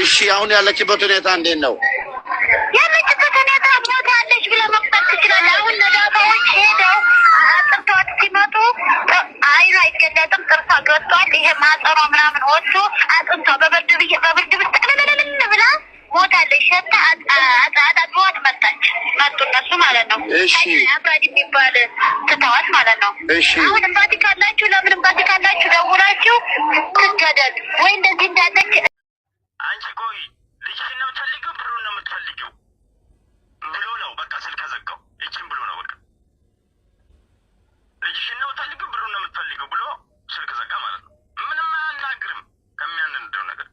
እሺ አሁን ያለችበት ሁኔታ እንዴት ነው? ያለችበት ሁኔታ ሞታለች ብለህ መቁጠር ትችላለህ። አሁን ነዳታዎች ሄደው አጥርተዋት ሲመጡ አይኗ አይገለጥም፣ ጥርሷ ገጥቷል። ይሄ ማጸሯ ምናምን ወጥቶ አጥንቷ በብርድ ውስጥ ቅልልልል ብላ ሞታለች። ሸታ አጣጥበዋት መጡ እነሱ ማለት ነው። እሺ አብራድ የሚባል ትተዋት ማለት ነው። እሺ አሁን እምባቲ ካላችሁ ለምን እምባቲ ካላችሁ ደውላችሁ ትገደል ወይ እንደዚህ እንዳለች አንቺ ቆይ ልጅሽን ነው የምትፈልጊው ብሩን ነው የምትፈልጊው ብሎ ነው በቃ ስልክ ዘጋው። ይችን ብሎ ነው በቃ ልጅሽን ነው የምትፈልጊው ብሩን ነው የምትፈልጊው ብሎ ስልክ ዘጋ ማለት ነው። ምንም አያናግርም ከሚያንንደው ነገር።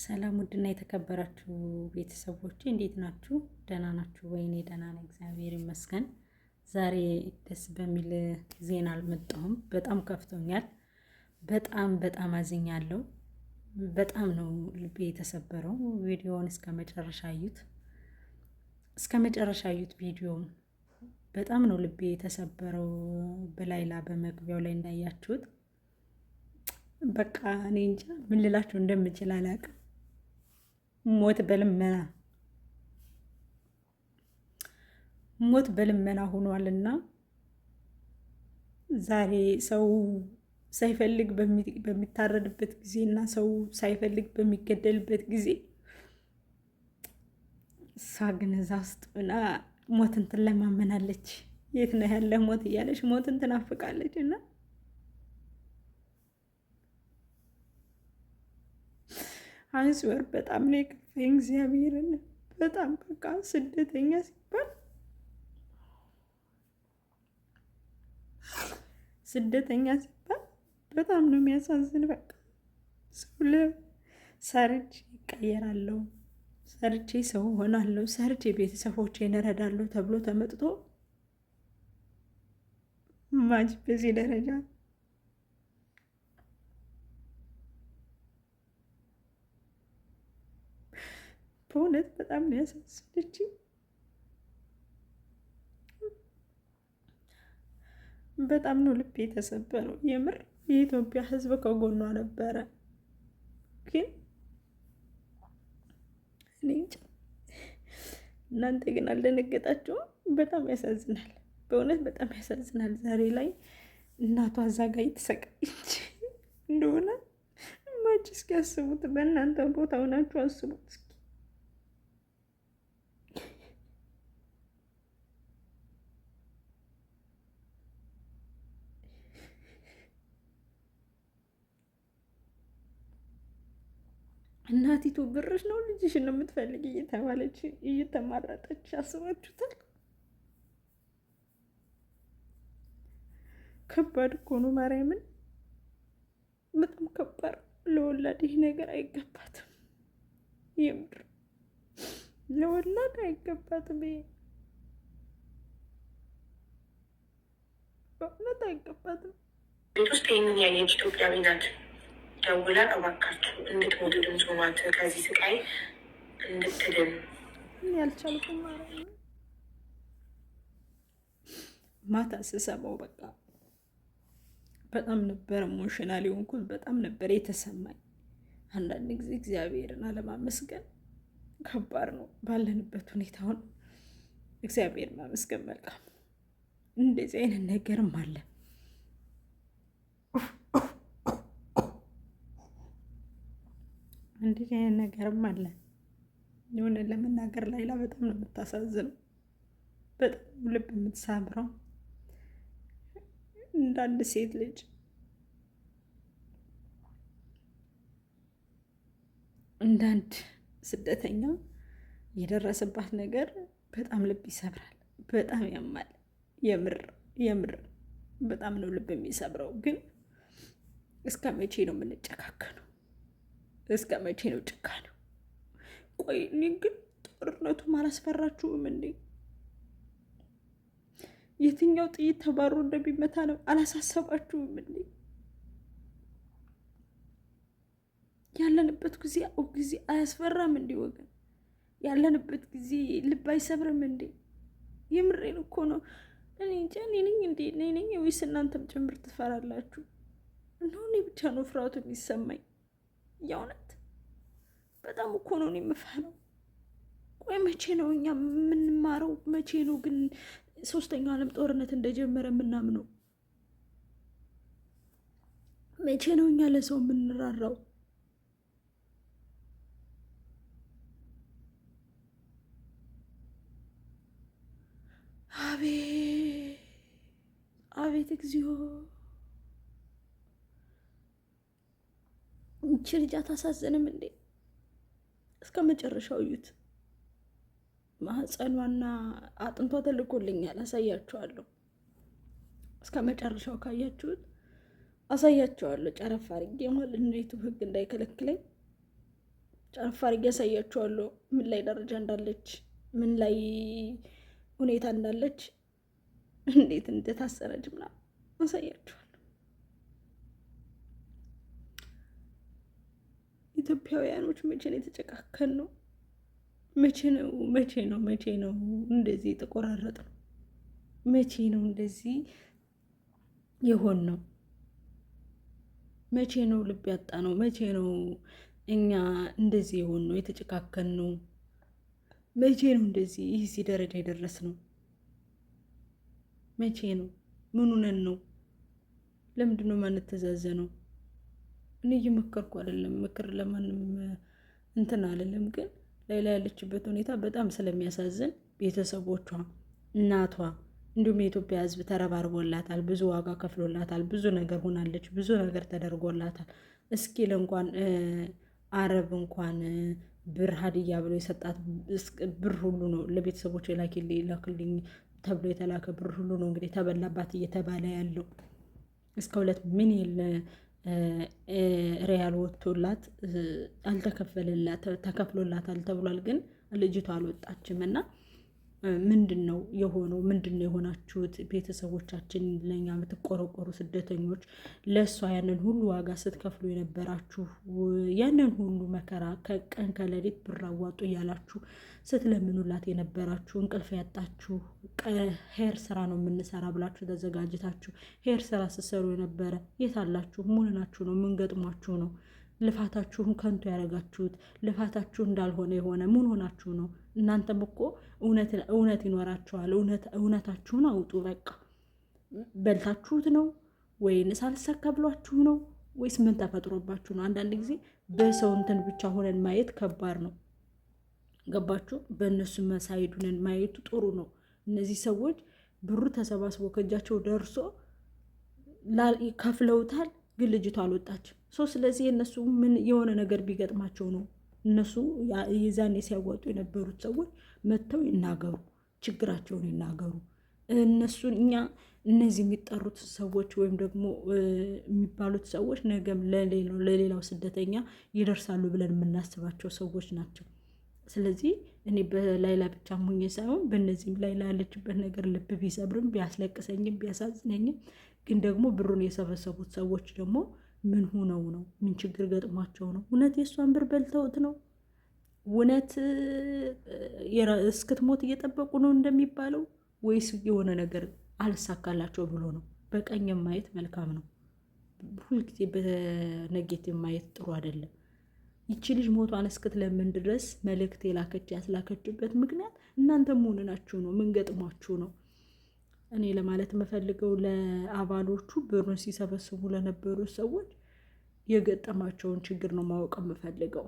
ሰላም ውድና የተከበራችሁ ቤተሰቦቼ እንዴት ናችሁ? ደህና ናችሁ ወይ? እኔ ደህና ነኝ፣ እግዚአብሔር ይመስገን። ዛሬ ደስ በሚል ዜና አልመጣሁም። በጣም ከፍቶኛል። በጣም አዝኛለሁ። በጣም ነው ልቤ የተሰበረው። ቪዲዮውን እስከ መጨረሻ እዩት። ቪዲዮውን በጣም ነው ልቤ የተሰበረው። በላይላ በመግቢያው ላይ እንዳያችሁት በቃ እኔ እንጃ ምን ልላችሁ እንደምችል አላውቅም። ሞት በልመና ሆኗልና ዛሬ ሰው ሳይፈልግ በሚታረድበት ጊዜ እና ሰው ሳይፈልግ በሚገደልበት ጊዜ እሷ ግን እዛ ውስጥ ሆና ሞትን ትለማመናለች። የት ነው ያለ ሞት እያለች ሞትን ትናፍቃለች። እና አንስወር በጣም ነው የከፋኝ። እግዚአብሔርን በጣም በቃ ስደተኛ ሲባል በጣም ነው የሚያሳዝን። በቃ ሰው ሰርቼ ይቀየራለሁ፣ ሰርቼ ሰው ሆናለሁ፣ ሰርቼ ቤተሰቦቼን እረዳለሁ ተብሎ ተመጥቶ ማጅ በዚህ ደረጃ በእውነት በጣም ነው ያሳዝነችኝ። በጣም ነው ልቤ የተሰበረው። የምር የኢትዮጵያ ሕዝብ ከጎኗ ነበረ። ግን እኔ እንጃ እናንተ ግን አልደነገጣችሁም? በጣም ያሳዝናል። በእውነት በጣም ያሳዝናል። ዛሬ ላይ እናቷ እዛ ጋ የተሰቃየች እንደሆነ ማች እስኪ ያስቡት። በእናንተ ቦታ ሆናችሁ አስቡት። እናቲቱ ብርሽ ነው ልጅሽን ነው የምትፈልግ እየተባለች እየተማረጠች አስባችሁታል? ከባድ እኮ ነው። ማርያምን በጣም ከባድ። ለወላድ ይህ ነገር አይገባትም። የምር ለወላድ አይገባትም። በእውነት አይገባትም። ቤት ውስጥ ይህንን ያየች ኢትዮጵያዊ ናት። ደውላ እባካችሁ እንድትሞቱ ድምፅ ሆኗት ከዚህ ስቃይ እንድትድን ያልቻልኩም ማታ ስሰማው በቃ በጣም ነበር ኢሞሽናል የሆንኩት። በጣም ነበር የተሰማኝ። አንዳንድ ጊዜ እግዚአብሔርን አለማመስገን ከባድ ነው። ባለንበት ሁኔታውን እግዚአብሔር ማመስገን መልካም። እንደዚህ አይነት ነገርም አለ። እንደዚህ አይነት ነገርም አለ። የሆነ ለመናገር ላይላ በጣም ነው የምታሳዝነው። በጣም ልብ የምትሰብረው እንዳንድ ሴት ልጅ እንዳንድ ስደተኛ የደረሰባት ነገር በጣም ልብ ይሰብራል። በጣም ያማል። የምር በጣም ነው ልብ የሚሰብረው። ግን እስከ መቼ ነው የምንጨካከነው? እስከ መቼ ነው ጭካኔው? ቆይ እኔ ግን ጦርነቱም አላስፈራችሁም እንዴ? የትኛው ጥይት ተባሮ እንደሚመታ ነው አላሳሰባችሁም እንዴ? ያለንበት ጊዜ አያስፈራም እንዴ ወገን? ያለንበት ጊዜ ልብ አይሰብርም እንዴ? የምሬን እኮ ነው። እኔ እንጃ እኔ ነኝ ወይስ እናንተም ጭምር ትፈራላችሁ? እንደው እኔ ብቻ ነው ፍርሃቱ የሚሰማኝ? የእውነት በጣም እኮ ነው እኔ የምፈራው። ቆይ መቼ ነው እኛ የምንማረው? መቼ ነው ግን ሶስተኛው ዓለም ጦርነት እንደጀመረ የምናምነው? መቼ ነው እኛ ለሰው የምንራራው? አቤት አቤት እግዚኦ! ይቺ ልጅ አታሳዝንም እንዴ? እስከ መጨረሻው እዩት። ማህፀኗና አጥንቷ ተልኮልኛል፣ አሳያችኋለሁ። እስከ መጨረሻው ካያችሁት አሳያችኋለሁ። ጨረፍ አድርጌ ማለት ነው፣ ዩቱብ ህግ እንዳይከለክለኝ ጨረፍ አድርጌ አሳያችኋለሁ። ምን ላይ ደረጃ እንዳለች፣ ምን ላይ ሁኔታ እንዳለች፣ እንዴት እንደታሰረች ምናምን አሳያችኋለሁ። ኢትዮጵያውያኖች መቼ ነው የተጨካከን ነው? መቼ ነው እንደዚህ የተቆራረጥ ነው? መቼ ነው እንደዚህ የሆን ነው? መቼ ነው ልብ ያጣ ነው? መቼ ነው እኛ እንደዚህ የሆን ነው የተጨካከን ነው? መቼ ነው እንደዚህ እዚህ ደረጃ የደረስ ነው? መቼ ነው? ምን ሆነን ነው? ለምንድን ነው ማንተዛዘነው? እኔ እየመከርኩ አይደለም፣ ምክር ለማንም እንትን አይደለም። ግን ላይ ያለችበት ሁኔታ በጣም ስለሚያሳዝን ቤተሰቦቿ፣ እናቷ እንዲሁም የኢትዮጵያ ሕዝብ ተረባርቦላታል፣ ብዙ ዋጋ ከፍሎላታል፣ ብዙ ነገር ሆናለች፣ ብዙ ነገር ተደርጎላታል። እስኪል እንኳን አረብ እንኳን ብር ሀዲያ ብሎ የሰጣት ብር ሁሉ ነው ለቤተሰቦች ላክልኝ ተብሎ የተላከ ብር ሁሉ ነው እንግዲህ ተበላባት እየተባለ ያለው። እስከ 2 ሚሊዮን ሪያል ወጥቶላት ተከፍሎላታል ተብሏል። ግን ልጅቷ አልወጣችም እና ምንድን ነው የሆነው? ምንድን ነው የሆናችሁት? ቤተሰቦቻችን ለኛ የምትቆረቆሩ ስደተኞች፣ ለእሷ ያንን ሁሉ ዋጋ ስትከፍሉ የነበራችሁ፣ ያንን ሁሉ መከራ ከቀን ከሌሊት ብር አዋጡ እያላችሁ ስትለምኑላት የነበራችሁ፣ እንቅልፍ ያጣችሁ፣ ሄር ስራ ነው የምንሰራ ብላችሁ ተዘጋጅታችሁ ሄር ስራ ስትሰሩ የነበረ የት አላችሁ? ምን ናችሁ ነው? ምን ገጥሟችሁ ነው? ልፋታችሁን ከንቱ ያደረጋችሁት? ልፋታችሁ እንዳልሆነ የሆነ ምን ሆናችሁ ነው? እናንተም እኮ እውነት ይኖራችኋል። እውነታችሁን አውጡ። በቃ በልታችሁት ነው ወይንስ አልሳካ ብሏችሁ ነው ወይስ ምን ተፈጥሮባችሁ ነው? አንዳንድ ጊዜ በሰው እንትን ብቻ ሆነን ማየት ከባድ ነው። ገባችሁ? በእነሱ መሳይድ ሆነን ማየቱ ጥሩ ነው። እነዚህ ሰዎች ብሩ ተሰባስቦ ከእጃቸው ደርሶ ከፍለውታል፣ ግን ልጅቷ አልወጣችም። ስለዚህ የእነሱ ምን የሆነ ነገር ቢገጥማቸው ነው እነሱ የዛኔ ሲያዋጡ የነበሩት ሰዎች መጥተው ይናገሩ፣ ችግራቸውን ይናገሩ። እነሱን እነዚህ የሚጠሩት ሰዎች ወይም ደግሞ የሚባሉት ሰዎች ነገም ለሌላው ስደተኛ ይደርሳሉ ብለን የምናስባቸው ሰዎች ናቸው። ስለዚህ እኔ በላይላ ብቻ ሙኜ ሳይሆን በእነዚህም ላይላ ያለችበት ነገር ልብ ቢሰብርም ቢያስለቅሰኝም ቢያሳዝነኝም፣ ግን ደግሞ ብሩን የሰበሰቡት ሰዎች ደግሞ ምን ሆነው ነው? ምን ችግር ገጥሟቸው ነው? እውነት የእሷን ብር በልተውት ነው? እውነት እስክትሞት እየጠበቁ ነው እንደሚባለው? ወይስ የሆነ ነገር አልሳካላቸው ብሎ ነው? በቀኝም ማየት መልካም ነው። ሁልጊዜ በነጌቲቭ ማየት ጥሩ አይደለም። ይቺ ልጅ ሞቷን እስክትለምን ድረስ መልእክት ያስላከችበት ምክንያት እናንተ መሆንናችሁ ነው? ምን ገጥሟችሁ ነው? እኔ ለማለት የምፈልገው ለአባሎቹ ብሩን ሲሰበስቡ ለነበሩ ሰዎች የገጠማቸውን ችግር ነው ማወቅ የምፈልገው።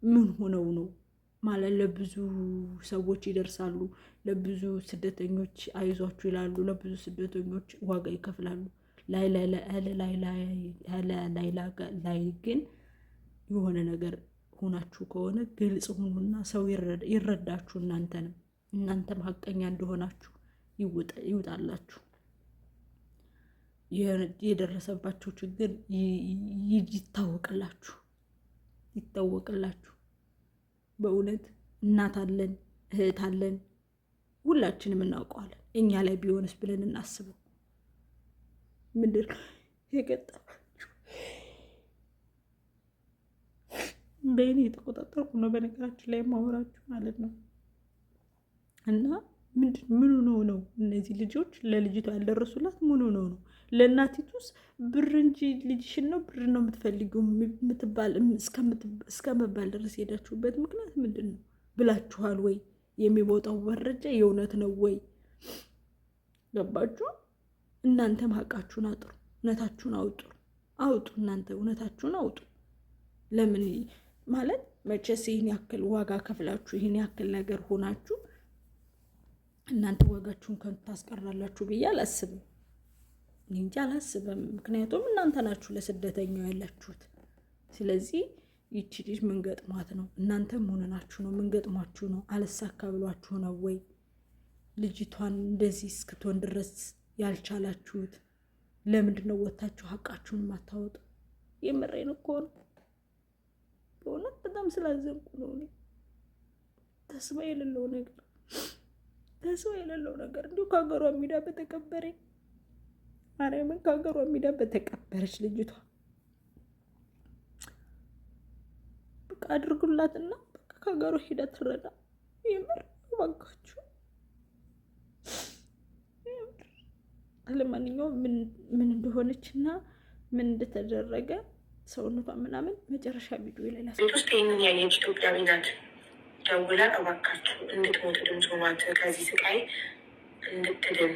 ምን ሆነው ነው ማለት ለብዙ ሰዎች ይደርሳሉ፣ ለብዙ ስደተኞች አይዟችሁ ይላሉ፣ ለብዙ ስደተኞች ዋጋ ይከፍላሉ። ላይ ግን የሆነ ነገር ሆናችሁ ከሆነ ግልጽ ሁኑና ሰው ይረዳችሁ። እናንተም ሀቀኛ እንደሆናችሁ ይውጣላችሁ። የደረሰባቸው ችግር ይታወቅላችሁ። በእውነት እናት አለን፣ እህት አለን፣ ሁላችንም እናውቀዋለን። እኛ ላይ ቢሆንስ ብለን እናስበው። ምንድን የገጠማችሁ? በእኔ የተቆጣጠርኩ ነው በነገራችን ላይ ማወራችሁ ማለት ነው። እና ምኑ ነው እነዚህ ልጆች ለልጅቷ ያልደረሱላት? ምኑ ነው? ለእናቲቱስ ብር እንጂ ልጅሽን ነው ብር ነው የምትፈልጊው እስከመባል ድረስ ሄዳችሁበት ምክንያት ምንድን ነው ብላችኋል ወይ? የሚወጣው መረጃ የእውነት ነው ወይ? ገባችሁ? እናንተም ሀቃችሁን አጥሩ፣ እውነታችሁን አውጡ። እናንተ እውነታችሁን አውጡ። ለምን ማለት መቼስ ይህን ያክል ዋጋ ከፍላችሁ ይህን ያክል ነገር ሆናችሁ እናንተ ዋጋችሁን ከንቱ ታስቀራላችሁ ብዬ አላስብም። እንጂ አላስብም። ምክንያቱም እናንተ ናችሁ ለስደተኛው ያላችሁት። ስለዚህ ይቺ ልጅ ምን ገጥሟት ነው? እናንተም ሆነናችሁ ነው? ምን ገጥሟችሁ ነው? አልሳካ ብሏችሁ ነው ወይ ልጅቷን እንደዚህ እስክትሆን ድረስ ያልቻላችሁት? ለምንድን ነው ወታችሁ ሀቃችሁን ማታወጡ? የምሬን እኮ ነው። በእውነት በጣም ስላዘንኩ ነው። ተስፋ የሌለው ነገር እንዲሁ ከሀገሯ ሚዳ በተቀበረኝ ማርያምን ከሀገሯ ሚዳ በተቀበረች ልጅቷ በቃ አድርጉላትና በቃ ከሀገሯ ሂዳ ትረዳ። የምር ባካችሁ። ለማንኛውም ምን እንደሆነች እና ምን እንደተደረገ ሰውነቷ ምናምን መጨረሻ ቪዲዮ ላይ ውስጥ ይህንን ያየች ኢትዮጵያዊ ናት። ደውላ እባካችሁ እንድትሞት ድምፅ ሆኗት ከዚህ ስቃይ እንድትድን